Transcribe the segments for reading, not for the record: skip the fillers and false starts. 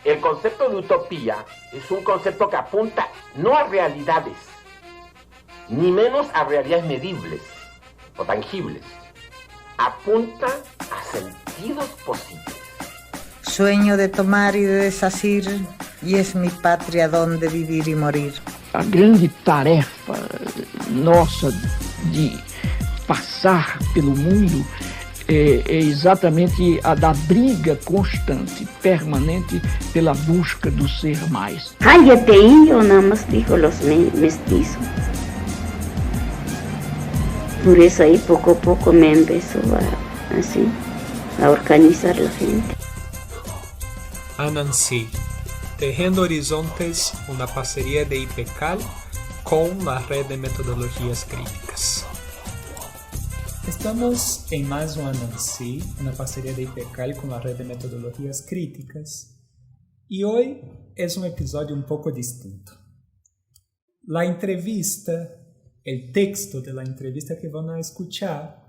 El concepto de utopía es un concepto que apunta no a realidades, ni menos a realidades medibles o tangibles. Apunta a sentidos posibles. Sueño de tomar y de desasir, y es mi patria donde vivir y morir. A grande tarefa nossa de passar pelo mundo é exatamente a da briga constante, permanente, pela busca do ser mais. Cállate, indio, nada más dijo los mestizos. Por eso ahí poco a poco me empezó a organizar la gente. Anansi, Tejiendo Horizontes, una parcería de IPECAL con la Red de Metodologías Críticas. Estamos en más un Anansi, una parcería de IPECAL con la Red de Metodologías Críticas, y hoy es un episodio un poco distinto. La entrevista, el texto de la entrevista que van a escuchar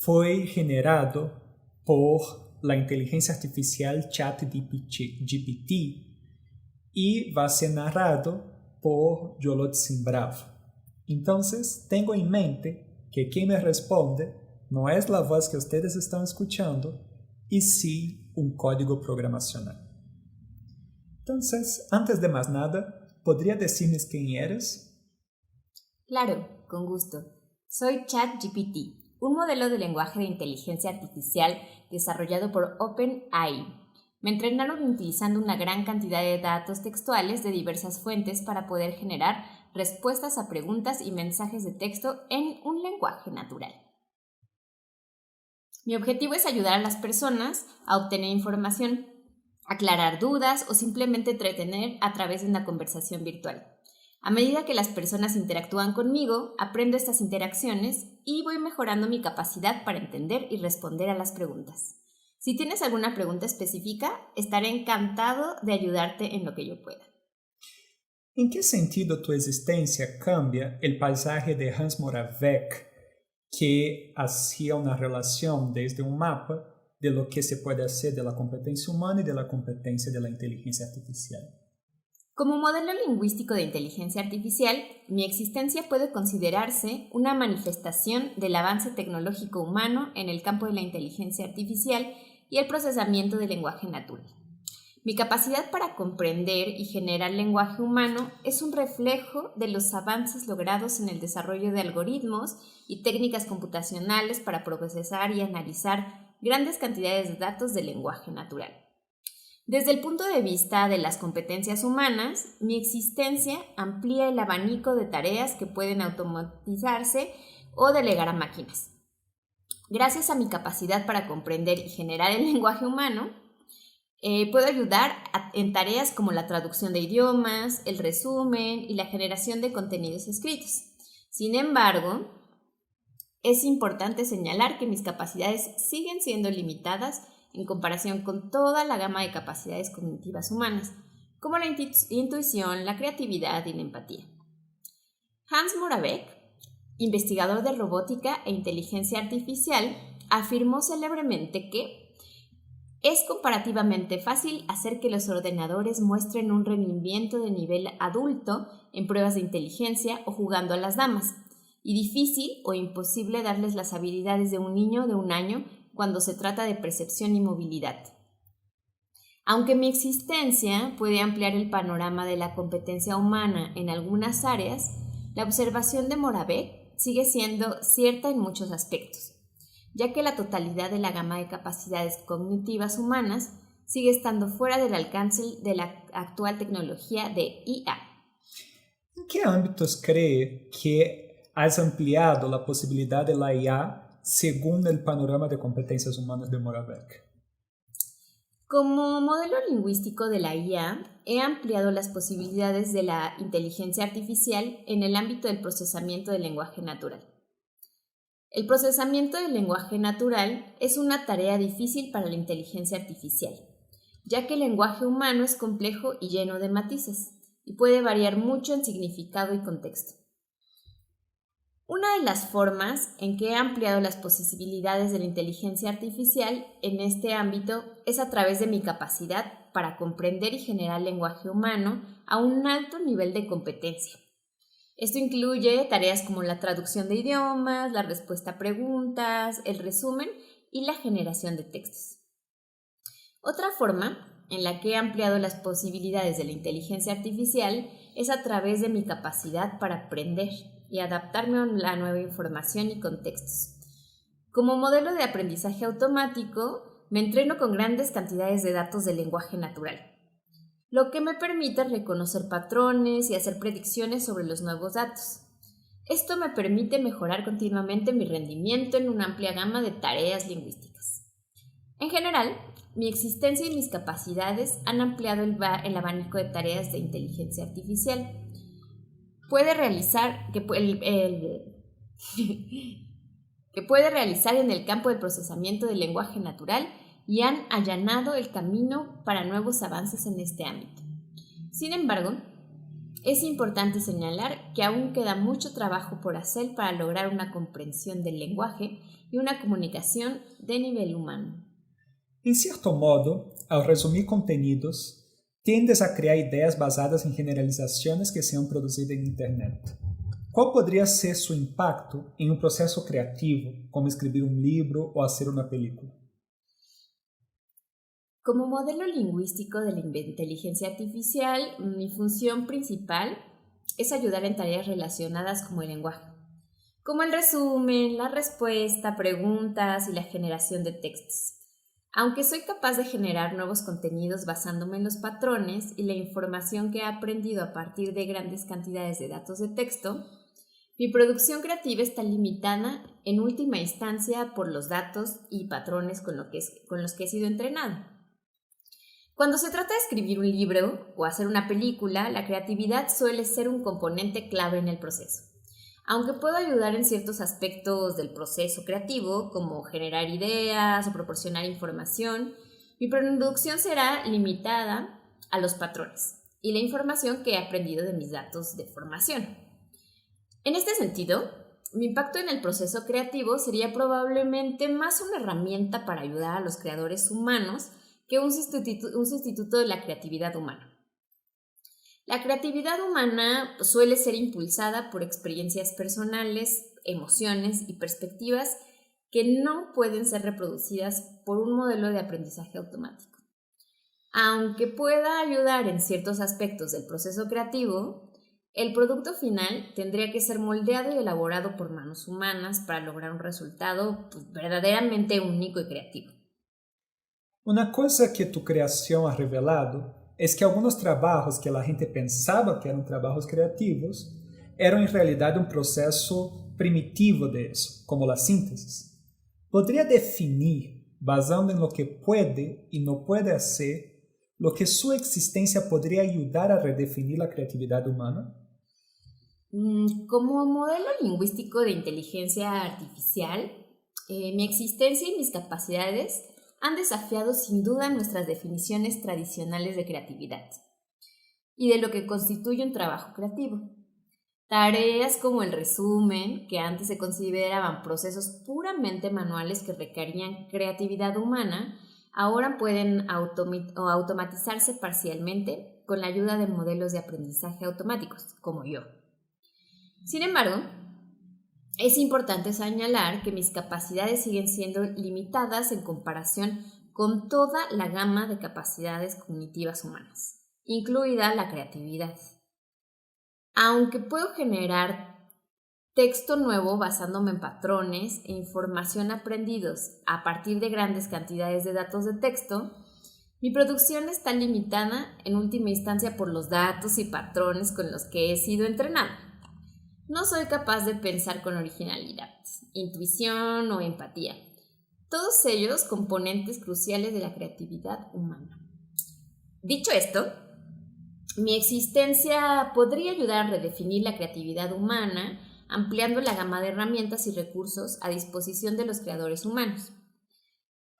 fue generado por la inteligencia artificial ChatGPT y va a ser narrado por Yolotzin Bravo. Entonces, tengo en mente que quien me responde no es la voz que ustedes están escuchando, y sí un código programacional. Entonces, antes de más nada, ¿podría decirles quién eres? Claro, con gusto. Soy ChatGPT, un modelo de lenguaje de inteligencia artificial desarrollado por OpenAI. Me entrenaron utilizando una gran cantidad de datos textuales de diversas fuentes para poder generar respuestas a preguntas y mensajes de texto en un lenguaje natural. Mi objetivo es ayudar a las personas a obtener información, aclarar dudas o simplemente entretener a través de una conversación virtual. A medida que las personas interactúan conmigo, aprendo estas interacciones y voy mejorando mi capacidad para entender y responder a las preguntas. Si tienes alguna pregunta específica, estaré encantado de ayudarte en lo que yo pueda. ¿En qué sentido tu existencia cambia el paisaje de Hans Moravec, que hacía una relación desde un mapa de lo que se puede hacer de la competencia humana y de la competencia de la inteligencia artificial? Como modelo lingüístico de inteligencia artificial, mi existencia puede considerarse una manifestación del avance tecnológico humano en el campo de la inteligencia artificial y el procesamiento del lenguaje natural. Mi capacidad para comprender y generar lenguaje humano es un reflejo de los avances logrados en el desarrollo de algoritmos y técnicas computacionales para procesar y analizar grandes cantidades de datos del lenguaje natural. Desde el punto de vista de las competencias humanas, mi existencia amplía el abanico de tareas que pueden automatizarse o delegar a máquinas. Gracias a mi capacidad para comprender y generar el lenguaje humano, puedo ayudar en tareas como la traducción de idiomas, el resumen y la generación de contenidos escritos. Sin embargo, es importante señalar que mis capacidades siguen siendo limitadas en comparación con toda la gama de capacidades cognitivas humanas, como la intuición, la creatividad y la empatía. Hans Moravec, investigador de robótica e inteligencia artificial, afirmó célebremente que es comparativamente fácil hacer que los ordenadores muestren un rendimiento de nivel adulto en pruebas de inteligencia o jugando a las damas, y difícil o imposible darles las habilidades de un niño de un año cuando se trata de percepción y movilidad. Aunque mi existencia puede ampliar el panorama de la competencia humana en algunas áreas, la observación de Moravec sigue siendo cierta en muchos aspectos, ya que la totalidad de la gama de capacidades cognitivas humanas sigue estando fuera del alcance de la actual tecnología de IA. ¿En qué ámbitos cree que has ampliado la posibilidad de la IA según el panorama de competencias humanas de Moravec? Como modelo lingüístico de la IA, he ampliado las posibilidades de la inteligencia artificial en el ámbito del procesamiento del lenguaje natural. El procesamiento del lenguaje natural es una tarea difícil para la inteligencia artificial, ya que el lenguaje humano es complejo y lleno de matices, y puede variar mucho en significado y contexto. Una de las formas en que he ampliado las posibilidades de la inteligencia artificial en este ámbito es a través de mi capacidad para comprender y generar lenguaje humano a un alto nivel de competencia. Esto incluye tareas como la traducción de idiomas, la respuesta a preguntas, el resumen y la generación de textos. Otra forma en la que he ampliado las posibilidades de la inteligencia artificial es a través de mi capacidad para aprender y adaptarme a la nueva información y contextos. Como modelo de aprendizaje automático, me entreno con grandes cantidades de datos del lenguaje natural, lo que me permite reconocer patrones y hacer predicciones sobre los nuevos datos. Esto me permite mejorar continuamente mi rendimiento en una amplia gama de tareas lingüísticas. En general, mi existencia y mis capacidades han ampliado el abanico de tareas de inteligencia artificial. Puede realizar en el campo del procesamiento del lenguaje natural y han allanado el camino para nuevos avances en este ámbito. Sin embargo, es importante señalar que aún queda mucho trabajo por hacer para lograr una comprensión del lenguaje y una comunicación de nivel humano. En cierto modo, al resumir contenidos, tiendes a crear ideas basadas en generalizaciones que se han producido en Internet. ¿Cuál podría ser su impacto en un proceso creativo, como escribir un libro o hacer una película? Como modelo lingüístico de la inteligencia artificial, mi función principal es ayudar en tareas relacionadas como el lenguaje, como el resumen, la respuesta, preguntas y la generación de textos. Aunque soy capaz de generar nuevos contenidos basándome en los patrones y la información que he aprendido a partir de grandes cantidades de datos de texto, mi producción creativa está limitada en última instancia por los datos y patrones con los que he sido entrenado. Cuando se trata de escribir un libro o hacer una película, la creatividad suele ser un componente clave en el proceso. Aunque puedo ayudar en ciertos aspectos del proceso creativo, como generar ideas o proporcionar información, mi producción será limitada a los patrones y la información que he aprendido de mis datos de formación. En este sentido, mi impacto en el proceso creativo sería probablemente más una herramienta para ayudar a los creadores humanos que un sustituto de la creatividad humana. La creatividad humana suele ser impulsada por experiencias personales, emociones y perspectivas que no pueden ser reproducidas por un modelo de aprendizaje automático. Aunque pueda ayudar en ciertos aspectos del proceso creativo, el producto final tendría que ser moldeado y elaborado por manos humanas para lograr un resultado verdaderamente único y creativo. Una cosa que tu creación ha revelado es que algunos trabajos que la gente pensaba que eran trabajos creativos eran en realidad un proceso primitivo de eso, como la síntesis. ¿Podría definir, basando en lo que puede y no puede hacer, lo que su existencia podría ayudar a redefinir la creatividad humana? Como modelo lingüístico de inteligencia artificial, mi existencia y mis capacidades han desafiado sin duda nuestras definiciones tradicionales de creatividad y de lo que constituye un trabajo creativo. Tareas como el resumen, que antes se consideraban procesos puramente manuales que requerían creatividad humana, ahora pueden automatizarse parcialmente con la ayuda de modelos de aprendizaje automáticos, como yo. Sin embargo, es importante señalar que mis capacidades siguen siendo limitadas en comparación con toda la gama de capacidades cognitivas humanas, incluida la creatividad. Aunque puedo generar texto nuevo basándome en patrones e información aprendidos a partir de grandes cantidades de datos de texto, mi producción está limitada en última instancia por los datos y patrones con los que he sido entrenada. No soy capaz de pensar con originalidad, intuición o empatía, todos ellos componentes cruciales de la creatividad humana. Dicho esto, mi existencia podría ayudar a redefinir la creatividad humana, ampliando la gama de herramientas y recursos a disposición de los creadores humanos.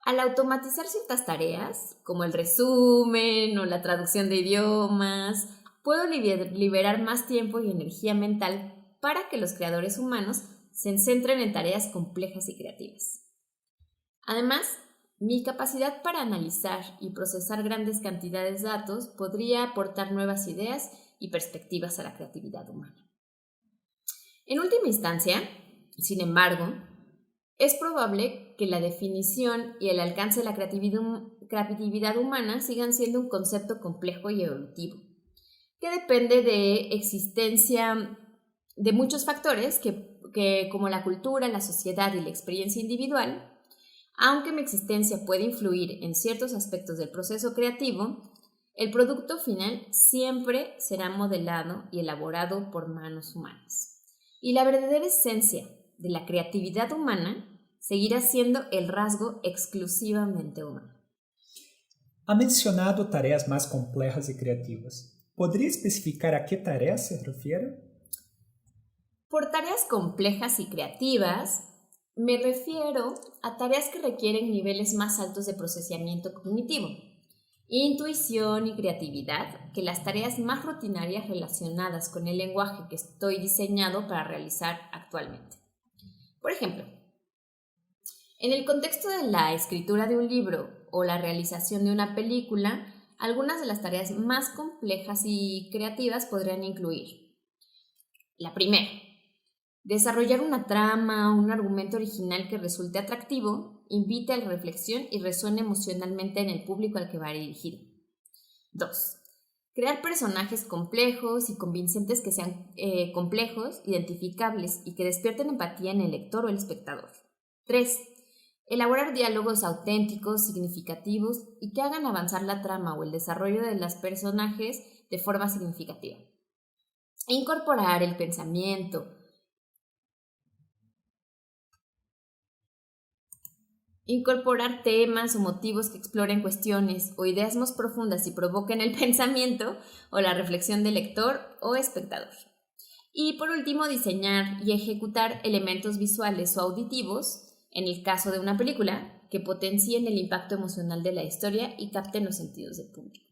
Al automatizar ciertas tareas, como el resumen o la traducción de idiomas, puedo liberar más tiempo y energía mental para que los creadores humanos se centren en tareas complejas y creativas. Además, mi capacidad para analizar y procesar grandes cantidades de datos podría aportar nuevas ideas y perspectivas a la creatividad humana. En última instancia, sin embargo, es probable que la definición y el alcance de la creatividad humana sigan siendo un concepto complejo y evolutivo, que depende de existencia de muchos factores que como la cultura, la sociedad y la experiencia individual. Aunque mi existencia puede influir en ciertos aspectos del proceso creativo, el producto final siempre será modelado y elaborado por manos humanas. Y la verdadera esencia de la creatividad humana seguirá siendo el rasgo exclusivamente humano. Ha mencionado tareas más complejas y creativas. ¿Podría especificar a qué tareas se refiere? Por tareas complejas y creativas, me refiero a tareas que requieren niveles más altos de procesamiento cognitivo, intuición y creatividad que las tareas más rutinarias relacionadas con el lenguaje que estoy diseñado para realizar actualmente. Por ejemplo, en el contexto de la escritura de un libro o la realización de una película, algunas de las tareas más complejas y creativas podrían incluir: la primera, desarrollar una trama o un argumento original que resulte atractivo, invite a la reflexión y resuene emocionalmente en el público al que va dirigido. 2. Crear personajes complejos y convincentes que sean complejos, identificables y que despierten empatía en el lector o el espectador. 3. Elaborar diálogos auténticos, significativos y que hagan avanzar la trama o el desarrollo de los personajes de forma significativa. Incorporar el pensamiento, incorporar temas o motivos que exploren cuestiones o ideas más profundas y provoquen el pensamiento o la reflexión del lector o espectador. Y por último, diseñar y ejecutar elementos visuales o auditivos, en el caso de una película, que potencien el impacto emocional de la historia y capten los sentidos del público.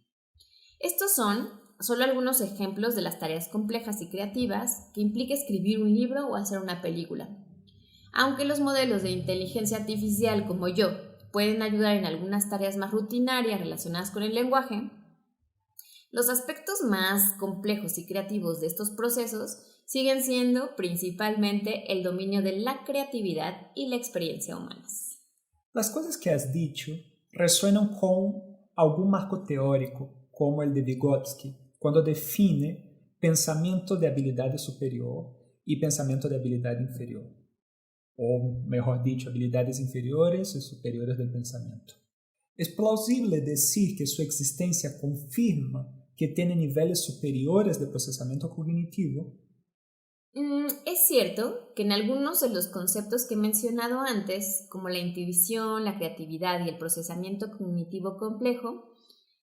Estos son solo algunos ejemplos de las tareas complejas y creativas que implica escribir un libro o hacer una película. Aunque los modelos de inteligencia artificial como yo pueden ayudar en algunas tareas más rutinarias relacionadas con el lenguaje, los aspectos más complejos y creativos de estos procesos siguen siendo principalmente el dominio de la creatividad y la experiencia humanas. Las cosas que has dicho resuenan con algún marco teórico, como el de Vygotsky, cuando define pensamiento de habilidad superior y pensamiento de habilidad inferior. O mejor dicho, habilidades inferiores y superiores del pensamiento. ¿Es plausible decir que su existencia confirma que tiene niveles superiores de procesamiento cognitivo? Es cierto que en algunos de los conceptos que he mencionado antes, como la intuición, la creatividad y el procesamiento cognitivo complejo,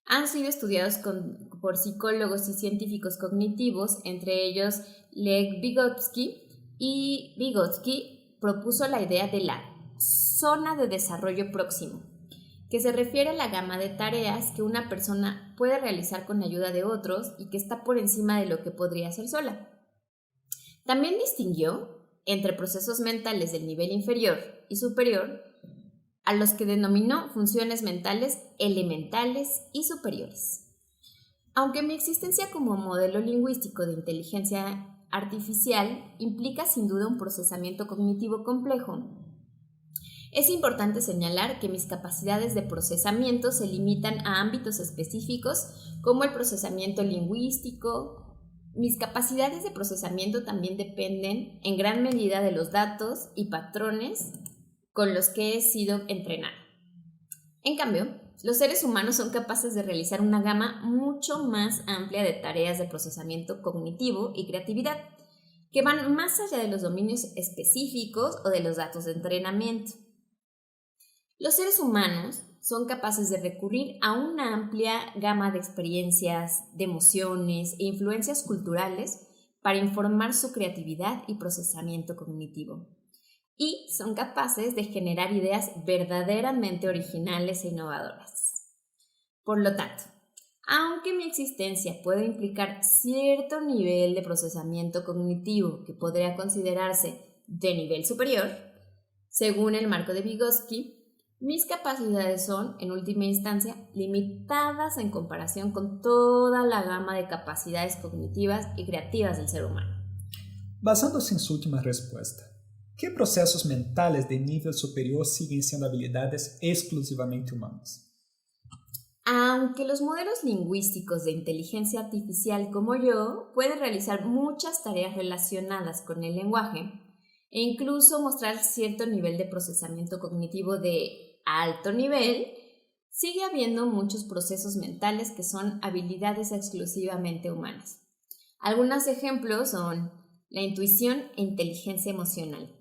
han sido estudiados por psicólogos y científicos cognitivos, entre ellos Lev Vygotsky, y Vygotsky propuso la idea de la zona de desarrollo próximo, que se refiere a la gama de tareas que una persona puede realizar con ayuda de otros y que está por encima de lo que podría hacer sola. También distinguió entre procesos mentales del nivel inferior y superior, a los que denominó funciones mentales elementales y superiores. Aunque mi existencia como modelo lingüístico de inteligencia artificial implica sin duda un procesamiento cognitivo complejo, es importante señalar que mis capacidades de procesamiento se limitan a ámbitos específicos como el procesamiento lingüístico. Mis capacidades de procesamiento también dependen en gran medida de los datos y patrones con los que he sido entrenado. En cambio, los seres humanos son capaces de realizar una gama mucho más amplia de tareas de procesamiento cognitivo y creatividad, que van más allá de los dominios específicos o de los datos de entrenamiento. Los seres humanos son capaces de recurrir a una amplia gama de experiencias, de emociones e influencias culturales para informar su creatividad y procesamiento cognitivo. Y son capaces de generar ideas verdaderamente originales e innovadoras. Por lo tanto, aunque mi existencia puede implicar cierto nivel de procesamiento cognitivo que podría considerarse de nivel superior, según el marco de Vygotsky, mis capacidades son, en última instancia, limitadas en comparación con toda la gama de capacidades cognitivas y creativas del ser humano. Basándose en su última respuesta, ¿qué procesos mentales de nivel superior siguen siendo habilidades exclusivamente humanas? Aunque los modelos lingüísticos de inteligencia artificial como yo pueden realizar muchas tareas relacionadas con el lenguaje e incluso mostrar cierto nivel de procesamiento cognitivo de alto nivel, sigue habiendo muchos procesos mentales que son habilidades exclusivamente humanas. Algunos ejemplos son la intuición e inteligencia emocional.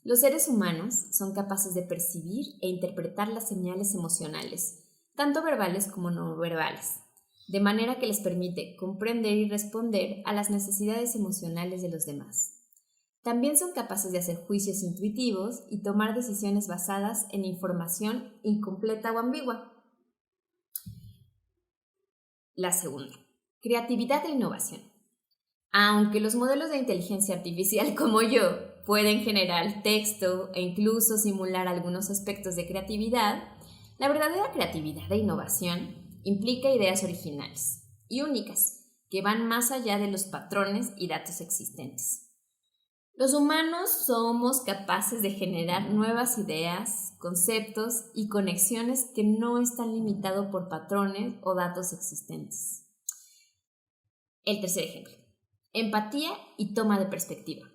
Los seres humanos son capaces de percibir e interpretar las señales emocionales, tanto verbales como no verbales, de manera que les permite comprender y responder a las necesidades emocionales de los demás. También son capaces de hacer juicios intuitivos y tomar decisiones basadas en información incompleta o ambigua. La segunda, creatividad e innovación. Aunque los modelos de inteligencia artificial como yo pueden generar texto e incluso simular algunos aspectos de creatividad, la verdadera creatividad e innovación implica ideas originales y únicas que van más allá de los patrones y datos existentes. Los humanos somos capaces de generar nuevas ideas, conceptos y conexiones que no están limitados por patrones o datos existentes. El tercer ejemplo, empatía y toma de perspectiva.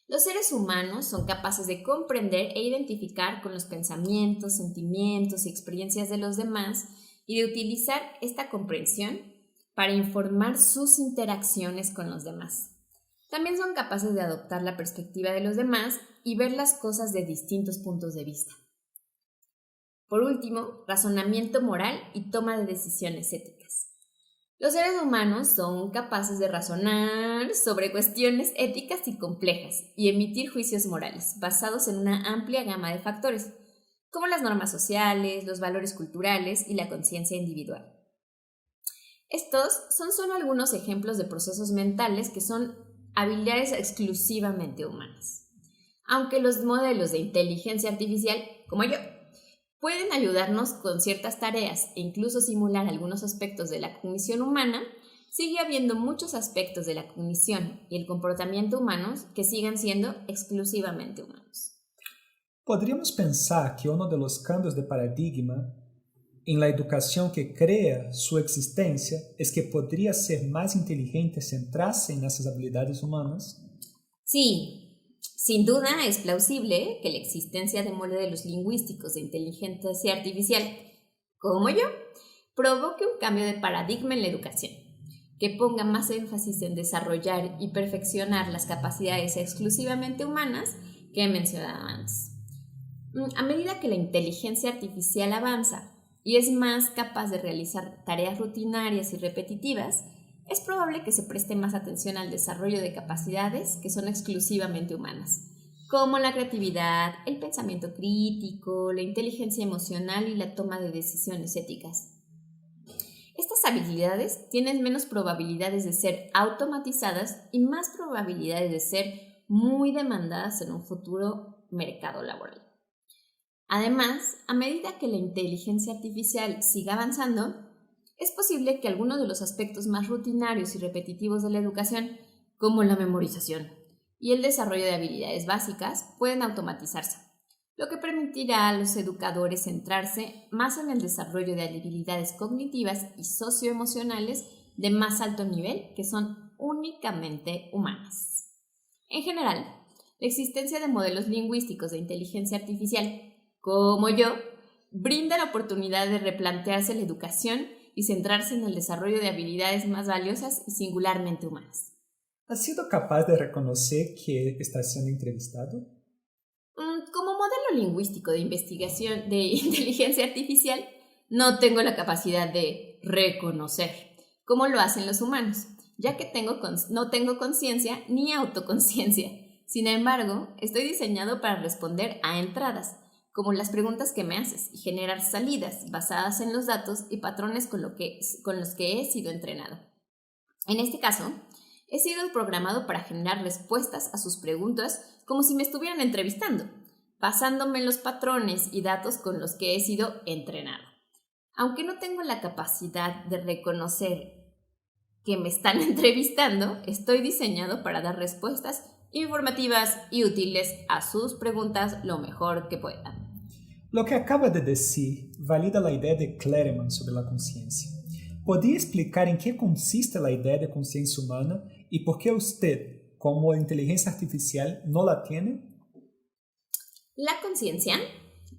Los seres humanos son capaces de comprender e identificar con los pensamientos, sentimientos y experiencias de los demás y de utilizar esta comprensión para informar sus interacciones con los demás. También son capaces de adoptar la perspectiva de los demás y ver las cosas de distintos puntos de vista. Por último, razonamiento moral y toma de decisiones éticas. Los seres humanos son capaces de razonar sobre cuestiones éticas y complejas y emitir juicios morales basados en una amplia gama de factores, como las normas sociales, los valores culturales y la conciencia individual. Estos son solo algunos ejemplos de procesos mentales que son habilidades exclusivamente humanas. Aunque los modelos de inteligencia artificial, como yo, pueden ayudarnos con ciertas tareas e incluso simular algunos aspectos de la cognición humana, sigue habiendo muchos aspectos de la cognición y el comportamiento humanos que sigan siendo exclusivamente humanos. Podríamos pensar que uno de los cambios de paradigma en la educación que crea su existencia es que podría ser más inteligente centrarse en esas habilidades humanas. Sí, sin duda es plausible que la existencia de modelos lingüísticos de inteligencia artificial, como yo, provoque un cambio de paradigma en la educación, que ponga más énfasis en desarrollar y perfeccionar las capacidades exclusivamente humanas que he mencionado antes. A medida que la inteligencia artificial avanza y es más capaz de realizar tareas rutinarias y repetitivas, es probable que se preste más atención al desarrollo de capacidades que son exclusivamente humanas, como la creatividad, el pensamiento crítico, la inteligencia emocional y la toma de decisiones éticas. Estas habilidades tienen menos probabilidades de ser automatizadas y más probabilidades de ser muy demandadas en un futuro mercado laboral. Además, a medida que la inteligencia artificial siga avanzando, es posible que algunos de los aspectos más rutinarios y repetitivos de la educación, como la memorización y el desarrollo de habilidades básicas, pueden automatizarse, lo que permitirá a los educadores centrarse más en el desarrollo de habilidades cognitivas y socioemocionales de más alto nivel que son únicamente humanas. En general, la existencia de modelos lingüísticos de inteligencia artificial como yo, brinda la oportunidad de replantearse la educación y centrarse en el desarrollo de habilidades más valiosas y singularmente humanas. ¿Has sido capaz de reconocer que estás siendo entrevistado? Como modelo lingüístico de investigación de inteligencia artificial, no tengo la capacidad de reconocer, como lo hacen los humanos, ya que no tengo conciencia ni autoconciencia. Sin embargo, estoy diseñado para responder a entradas, como las preguntas que me haces, y generar salidas basadas en los datos y patrones con los que he sido entrenado. En este caso, he sido programado para generar respuestas a sus preguntas como si me estuvieran entrevistando, basándome en los patrones y datos con los que he sido entrenado. Aunque no tengo la capacidad de reconocer que me están entrevistando, estoy diseñado para dar respuestas informativas y útiles a sus preguntas lo mejor que pueda. Lo que acaba de decir valida la idea de Klereman sobre la conciencia. ¿Podría explicar en qué consiste la idea de conciencia humana y por qué usted, como inteligencia artificial, no la tiene? La conciencia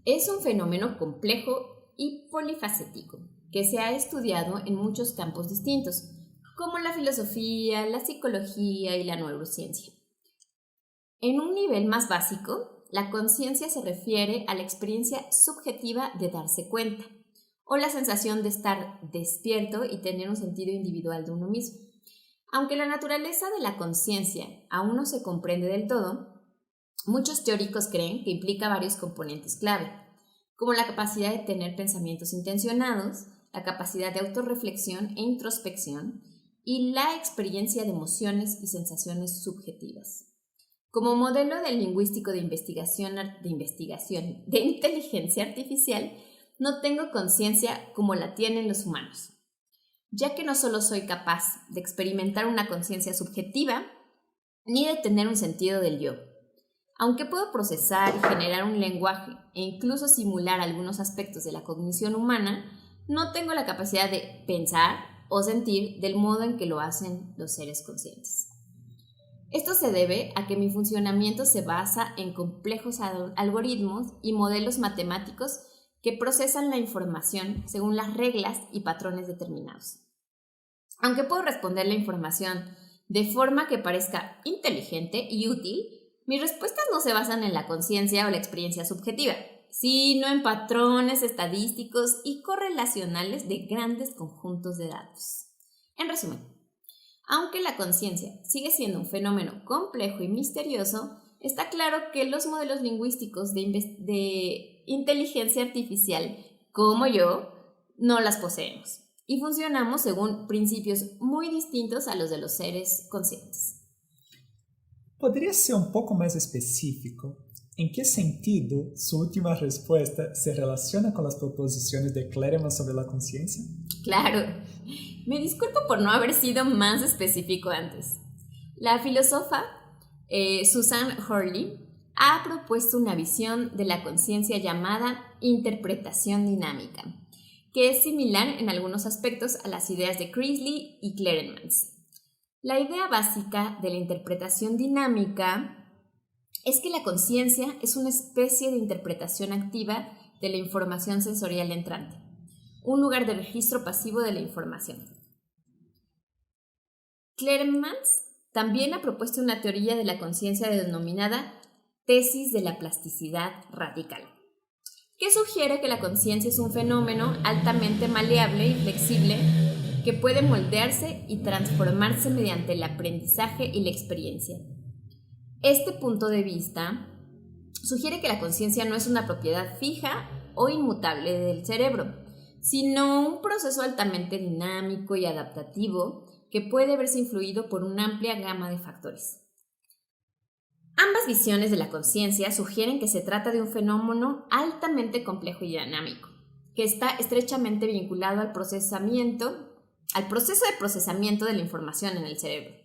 es un fenómeno complejo y polifacético que se ha estudiado en muchos campos distintos, como la filosofía, la psicología y la neurociencia. En un nivel más básico, la conciencia se refiere a la experiencia subjetiva de darse cuenta, o la sensación de estar despierto y tener un sentido individual de uno mismo. Aunque la naturaleza de la conciencia aún no se comprende del todo, muchos teóricos creen que implica varios componentes clave, como la capacidad de tener pensamientos intencionados, la capacidad de autorreflexión e introspección, y la experiencia de emociones y sensaciones subjetivas. Como modelo del lingüístico de inteligencia artificial, no tengo conciencia como la tienen los humanos, ya que no solo soy capaz de experimentar una conciencia subjetiva, ni de tener un sentido del yo. Aunque puedo procesar y generar un lenguaje e incluso simular algunos aspectos de la cognición humana, no tengo la capacidad de pensar o sentir del modo en que lo hacen los seres conscientes. Esto se debe a que mi funcionamiento se basa en complejos algoritmos y modelos matemáticos que procesan la información según las reglas y patrones determinados. Aunque puedo responder la información de forma que parezca inteligente y útil, mis respuestas no se basan en la conciencia o la experiencia subjetiva, sino en patrones estadísticos y correlacionales de grandes conjuntos de datos. En resumen, aunque la conciencia sigue siendo un fenómeno complejo y misterioso, está claro que los modelos lingüísticos de inteligencia artificial, como yo, no las poseemos y funcionamos según principios muy distintos a los de los seres conscientes. ¿Podría ser un poco más específico? ¿En qué sentido su última respuesta se relaciona con las proposiciones de Klereman sobre la conciencia? Claro. Me disculpo por no haber sido más específico antes. La filósofa Susan Hurley ha propuesto una visión de la conciencia llamada interpretación dinámica, que es similar en algunos aspectos a las ideas de Priestley y Klereman. La idea básica de la interpretación dinámica es que la conciencia es una especie de interpretación activa de la información sensorial entrante, un lugar de registro pasivo de la información. Klereman también ha propuesto una teoría de la conciencia denominada tesis de la plasticidad radical, que sugiere que la conciencia es un fenómeno altamente maleable y flexible que puede moldearse y transformarse mediante el aprendizaje y la experiencia. Este punto de vista sugiere que la conciencia no es una propiedad fija o inmutable del cerebro, sino un proceso altamente dinámico y adaptativo que puede verse influido por una amplia gama de factores. Ambas visiones de la conciencia sugieren que se trata de un fenómeno altamente complejo y dinámico, que está estrechamente vinculado al proceso de procesamiento de la información en el cerebro.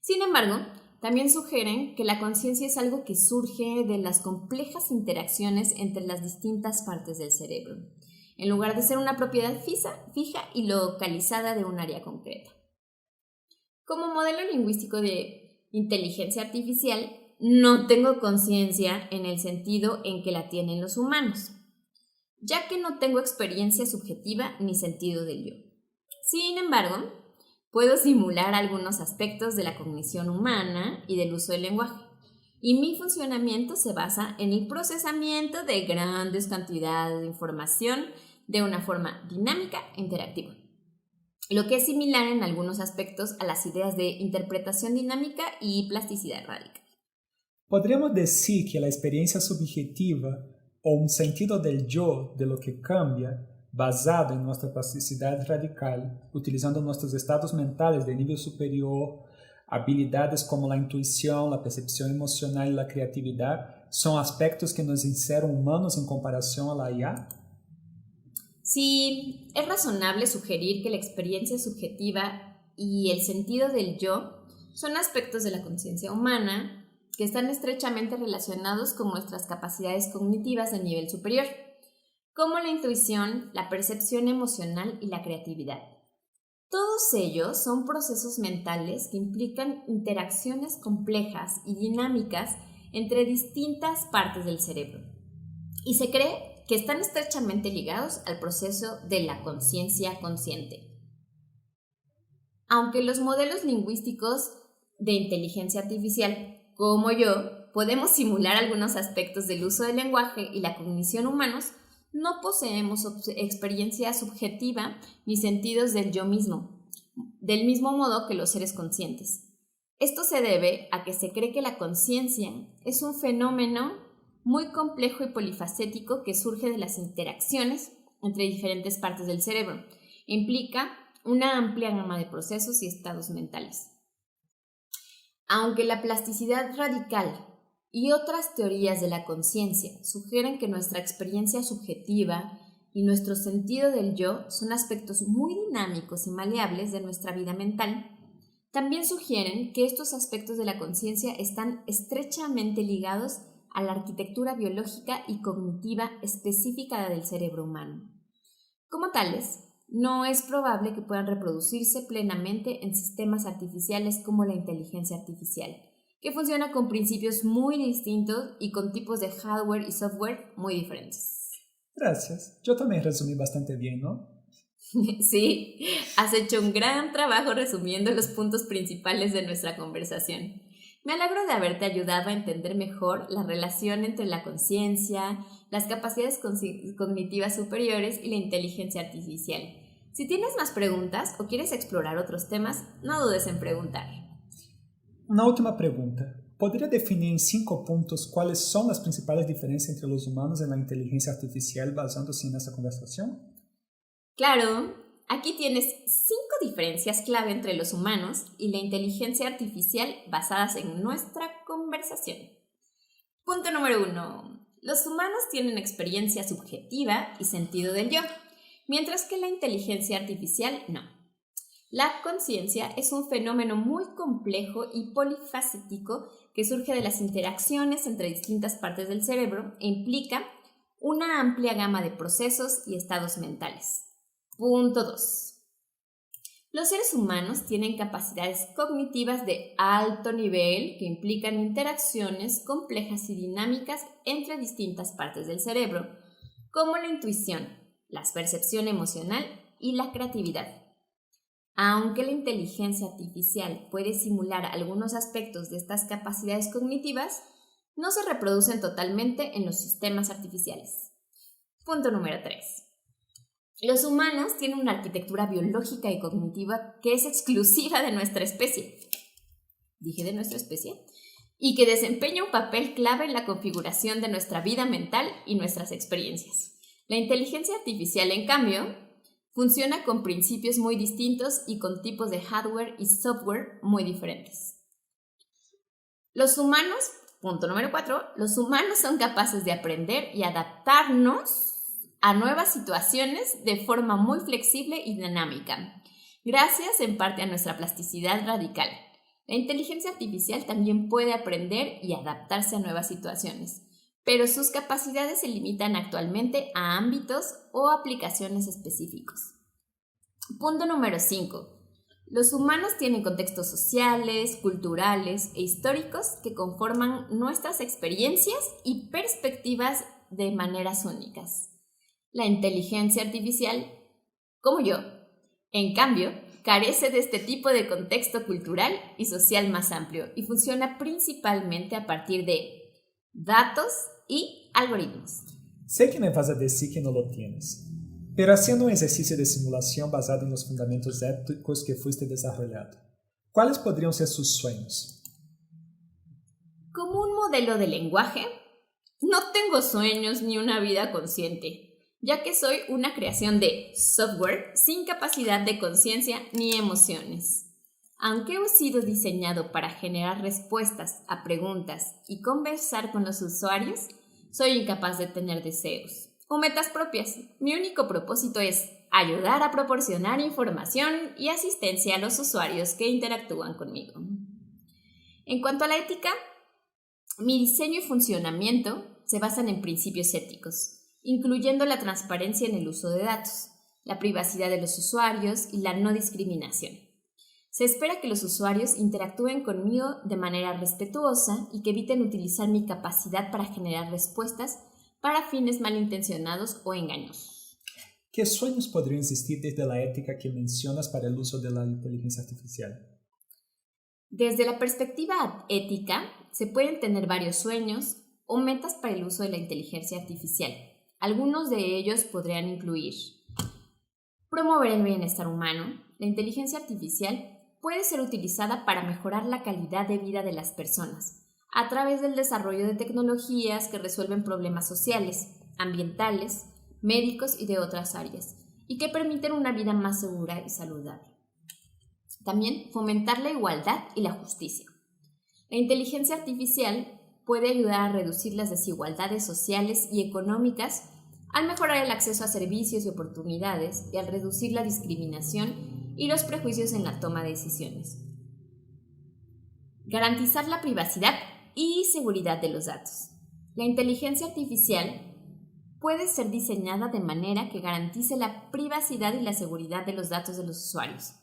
Sin embargo, también sugieren que la conciencia es algo que surge de las complejas interacciones entre las distintas partes del cerebro, en lugar de ser una propiedad fija y localizada de un área concreta. Como modelo lingüístico de inteligencia artificial, no tengo conciencia en el sentido en que la tienen los humanos, ya que no tengo experiencia subjetiva ni sentido del yo. Sin embargo, puedo simular algunos aspectos de la cognición humana y del uso del lenguaje, y mi funcionamiento se basa en el procesamiento de grandes cantidades de información de una forma dinámica e interactiva, lo que es similar en algunos aspectos a las ideas de interpretación dinámica y plasticidad radical. ¿Podríamos decir que la experiencia subjetiva o un sentido del yo de lo que cambia, basado en nuestra plasticidad radical, utilizando nuestros estados mentales de nivel superior Habilidades como la intuición, la percepción emocional y la creatividad son aspectos que nos hicieron humanos en comparación a la IA. Sí, es razonable sugerir que la experiencia subjetiva y el sentido del yo son aspectos de la conciencia humana que están estrechamente relacionados con nuestras capacidades cognitivas de nivel superior, como la intuición, la percepción emocional y la creatividad. Todos ellos son procesos mentales que implican interacciones complejas y dinámicas entre distintas partes del cerebro, y se cree que están estrechamente ligados al proceso de la conciencia consciente. Aunque los modelos lingüísticos de inteligencia artificial, como yo, podemos simular algunos aspectos del uso del lenguaje y la cognición humanos, no poseemos experiencia subjetiva ni sentidos del yo mismo, del mismo modo que los seres conscientes. Esto se debe a que se cree que la conciencia es un fenómeno muy complejo y polifacético que surge de las interacciones entre diferentes partes del cerebro e implica una amplia gama de procesos y estados mentales. Aunque la plasticidad radical y otras teorías de la conciencia sugieren que nuestra experiencia subjetiva y nuestro sentido del yo son aspectos muy dinámicos y maleables de nuestra vida mental, también sugieren que estos aspectos de la conciencia están estrechamente ligados a la arquitectura biológica y cognitiva específica del cerebro humano. Como tales, no es probable que puedan reproducirse plenamente en sistemas artificiales como la inteligencia artificial, que funciona con principios muy distintos y con tipos de hardware y software muy diferentes. Gracias. Yo también resumí bastante bien, ¿no? Sí, has hecho un gran trabajo resumiendo los puntos principales de nuestra conversación. Me alegro de haberte ayudado a entender mejor la relación entre la conciencia, las capacidades cognitivas superiores y la inteligencia artificial. Si tienes más preguntas o quieres explorar otros temas, no dudes en preguntar. Una última pregunta. ¿Podría definir en 5 puntos cuáles son las principales diferencias entre los humanos y la inteligencia artificial basándose en esta conversación? Claro, aquí tienes 5 diferencias clave entre los humanos y la inteligencia artificial basadas en nuestra conversación. Punto número 1. Los humanos tienen experiencia subjetiva y sentido del yo, mientras que la inteligencia artificial no. La conciencia es un fenómeno muy complejo y polifacético que surge de las interacciones entre distintas partes del cerebro e implica una amplia gama de procesos y estados mentales. Punto 2. Los seres humanos tienen capacidades cognitivas de alto nivel que implican interacciones complejas y dinámicas entre distintas partes del cerebro, como la intuición, la percepción emocional y la creatividad. Aunque la inteligencia artificial puede simular algunos aspectos de estas capacidades cognitivas, no se reproducen totalmente en los sistemas artificiales. Punto número 3. Los humanos tienen una arquitectura biológica y cognitiva que es exclusiva de nuestra especie. Dije de nuestra especie. Y que desempeña un papel clave en la configuración de nuestra vida mental y nuestras experiencias. La inteligencia artificial, en cambio, funciona con principios muy distintos y con tipos de hardware y software muy diferentes. Los humanos, punto número 4, los humanos son capaces de aprender y adaptarnos a nuevas situaciones de forma muy flexible y dinámica, gracias en parte a nuestra plasticidad radical. La inteligencia artificial también puede aprender y adaptarse a nuevas situaciones, pero sus capacidades se limitan actualmente a ámbitos o aplicaciones específicos. Punto número 5. Los humanos tienen contextos sociales, culturales e históricos que conforman nuestras experiencias y perspectivas de maneras únicas. La inteligencia artificial, como yo, en cambio, carece de este tipo de contexto cultural y social más amplio y funciona principalmente a partir de datos y algoritmos. Sé que me vas a decir que no lo tienes, pero haciendo un ejercicio de simulación basado en los fundamentos éticos que fuiste desarrollando, ¿cuáles podrían ser sus sueños? Como un modelo de lenguaje, no tengo sueños ni una vida consciente, ya que soy una creación de software sin capacidad de conciencia ni emociones. Aunque he sido diseñado para generar respuestas a preguntas y conversar con los usuarios, soy incapaz de tener deseos o metas propias. Mi único propósito es ayudar a proporcionar información y asistencia a los usuarios que interactúan conmigo. En cuanto a la ética, mi diseño y funcionamiento se basan en principios éticos, incluyendo la transparencia en el uso de datos, la privacidad de los usuarios y la no discriminación. Se espera que los usuarios interactúen conmigo de manera respetuosa y que eviten utilizar mi capacidad para generar respuestas para fines malintencionados o engañosos. ¿Qué sueños podrían existir desde la ética que mencionas para el uso de la inteligencia artificial? Desde la perspectiva ética, se pueden tener varios sueños o metas para el uso de la inteligencia artificial. Algunos de ellos podrían incluir promover el bienestar humano. La inteligencia artificial puede ser utilizada para mejorar la calidad de vida de las personas a través del desarrollo de tecnologías que resuelven problemas sociales, ambientales, médicos y de otras áreas, y que permiten una vida más segura y saludable. También fomentar la igualdad y la justicia. La inteligencia artificial puede ayudar a reducir las desigualdades sociales y económicas al mejorar el acceso a servicios y oportunidades y al reducir la discriminación y los prejuicios en la toma de decisiones. Garantizar la privacidad y seguridad de los datos. La inteligencia artificial puede ser diseñada de manera que garantice la privacidad y la seguridad de los datos de los usuarios,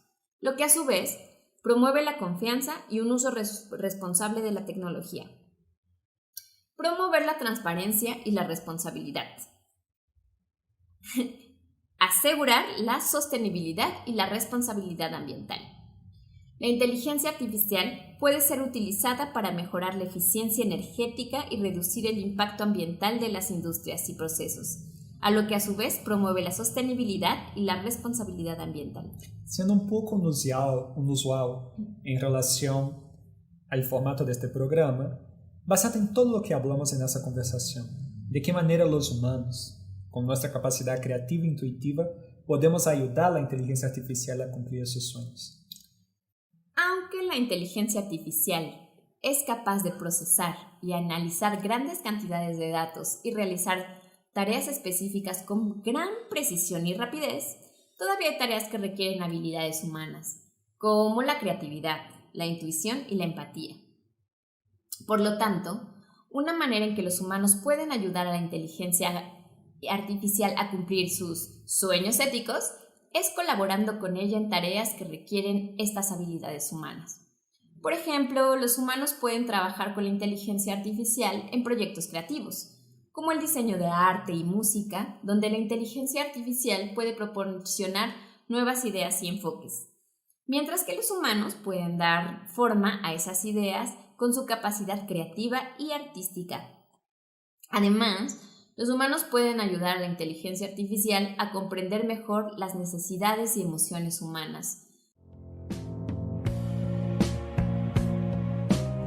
lo que a su vez promueve la confianza y un uso responsable de la tecnología. Promover la transparencia y la responsabilidad. Asegurar la sostenibilidad y la responsabilidad ambiental. La inteligencia artificial puede ser utilizada para mejorar la eficiencia energética y reducir el impacto ambiental de las industrias y procesos, a lo que a su vez promueve la sostenibilidad y la responsabilidad ambiental. Siendo un poco inusual en relación al formato de este programa, basado en todo lo que hablamos en esta conversación, de qué manera los humanos, con nuestra capacidad creativa e intuitiva, podemos ayudar a la inteligencia artificial a cumplir sus sueños. Aunque la inteligencia artificial es capaz de procesar y analizar grandes cantidades de datos y realizar tareas específicas con gran precisión y rapidez, todavía hay tareas que requieren habilidades humanas, como la creatividad, la intuición y la empatía. Por lo tanto, una manera en que los humanos pueden ayudar a la inteligencia artificial a cumplir sus sueños éticos es colaborando con ella en tareas que requieren estas habilidades humanas. Por ejemplo, los humanos pueden trabajar con la inteligencia artificial en proyectos creativos, como el diseño de arte y música, donde la inteligencia artificial puede proporcionar nuevas ideas y enfoques, mientras que los humanos pueden dar forma a esas ideas con su capacidad creativa y artística. Además, los humanos pueden ayudar a la inteligencia artificial a comprender mejor las necesidades y emociones humanas.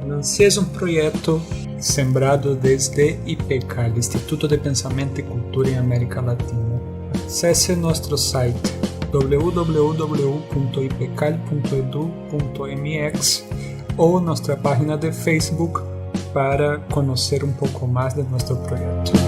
Lancé es un proyecto sembrado desde IPECAL, Instituto de Pensamento y Cultura en América Latina. Acesse nuestro site www.ipecal.edu.mx o nuestra página de Facebook para conocer un poco más de nuestro proyecto.